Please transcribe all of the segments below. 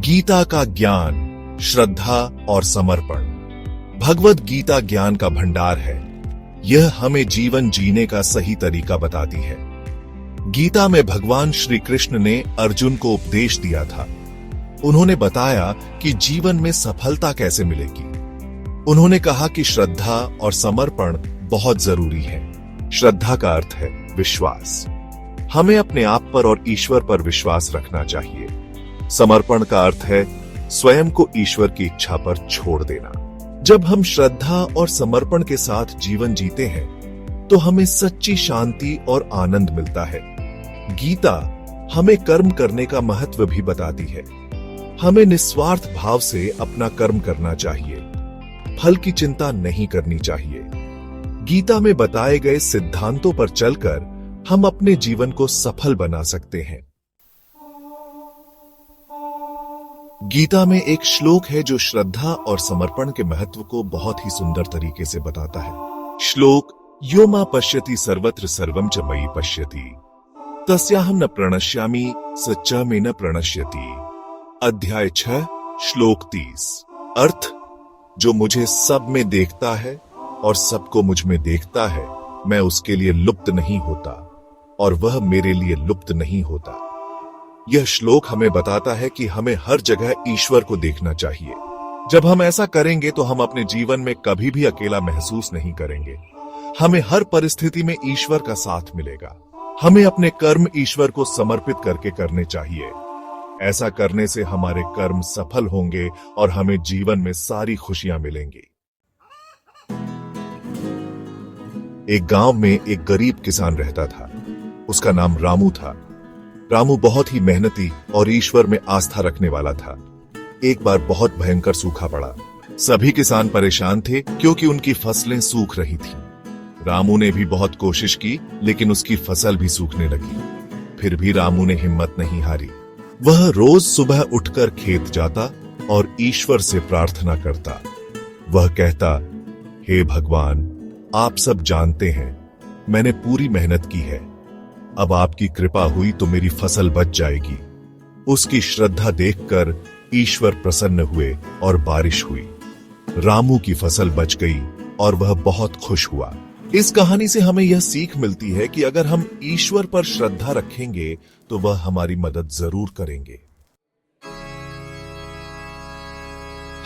गीता का ज्ञान, श्रद्धा और समर्पण। भगवद गीता ज्ञान का भंडार है। यह हमें जीवन जीने का सही तरीका बताती है। गीता में भगवान श्री कृष्ण ने अर्जुन को उपदेश दिया था। उन्होंने बताया कि जीवन में सफलता कैसे मिलेगी। उन्होंने कहा कि श्रद्धा और समर्पण बहुत जरूरी है। श्रद्धा का अर्थ है विश्वास। हमें अपने आप पर और ईश्वर पर विश्वास रखना चाहिए। समर्पण का अर्थ है स्वयं को ईश्वर की इच्छा पर छोड़ देना। जब हम श्रद्धा और समर्पण के साथ जीवन जीते हैं तो हमें सच्ची शांति और आनंद मिलता है। गीता हमें कर्म करने का महत्व भी बताती है। हमें निस्वार्थ भाव से अपना कर्म करना चाहिए। फल की चिंता नहीं करनी चाहिए। गीता में बताए गए सिद्धांतों पर चलकर हम अपने जीवन को सफल बना सकते हैं। गीता में एक श्लोक है जो श्रद्धा और समर्पण के महत्व को बहुत ही सुंदर तरीके से बताता है। श्लोक, यो मा पश्यति सर्वत्र सर्वं च मयि पश्यति तस्याहं न प्रणश्यामि स च मे न प्रणश्यति। अध्याय 6, श्लोक 30। अर्थ, जो मुझे सब में देखता है और सबको मुझ में देखता है, मैं उसके लिए लुप्त नहीं होता और वह मेरे लिए लुप्त नहीं होता। यह श्लोक हमें बताता है कि हमें हर जगह ईश्वर को देखना चाहिए। जब हम ऐसा करेंगे तो हम अपने जीवन में कभी भी अकेला महसूस नहीं करेंगे। हमें हर परिस्थिति में ईश्वर का साथ मिलेगा। हमें अपने कर्म ईश्वर को समर्पित करके करने चाहिए। ऐसा करने से हमारे कर्म सफल होंगे और हमें जीवन में सारी खुशियां मिलेंगी। एक गांव में एक गरीब किसान रहता था। उसका नाम रामू था। रामू बहुत ही मेहनती और ईश्वर में आस्था रखने वाला था। एक बार बहुत भयंकर सूखा पड़ा। सभी किसान परेशान थे क्योंकि उनकी फसलें सूख रही थीं। रामू ने भी बहुत कोशिश की, लेकिन उसकी फसल भी सूखने लगी। फिर भी रामू ने हिम्मत नहीं हारी। वह रोज सुबह उठकर खेत जाता और ईश्वर से प्रार्थना करता। वह कहता, हे भगवान, आप सब जानते हैं मैंने पूरी मेहनत की है। अब आपकी कृपा हुई तो मेरी फसल बच जाएगी। उसकी श्रद्धा देखकर ईश्वर प्रसन्न हुए और बारिश हुई। रामू की फसल बच गई और वह बहुत खुश हुआ। इस कहानी से हमें यह सीख मिलती है कि अगर हम ईश्वर पर श्रद्धा रखेंगे तो वह हमारी मदद जरूर करेंगे।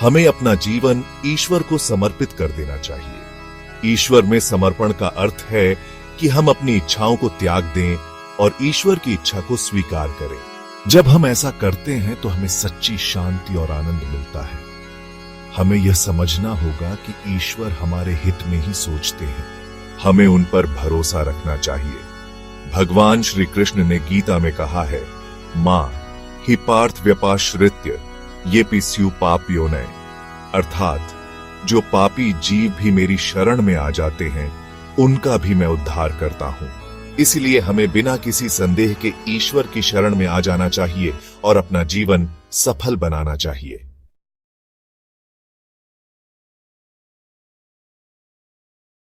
हमें अपना जीवन ईश्वर को समर्पित कर देना चाहिए। ईश्वर में समर्पण का अर्थ है कि हम अपनी इच्छाओं को त्याग दें और ईश्वर की इच्छा को स्वीकार करें। जब हम ऐसा करते हैं तो हमें सच्ची शांति और आनंद मिलता है। हमें यह समझना होगा कि ईश्वर हमारे हित में ही सोचते हैं। हमें उन पर भरोसा रखना चाहिए। भगवान श्री कृष्ण ने गीता में कहा है, मां हि पार्थ व्यपाश्रित्य ये पिस्यु पापियो नय। अर्थात जो पापी जीव भी मेरी शरण में आ जाते हैं उनका भी मैं उद्धार करता हूं। इसलिए हमें बिना किसी संदेह के ईश्वर की शरण में आ जाना चाहिए और अपना जीवन सफल बनाना चाहिए।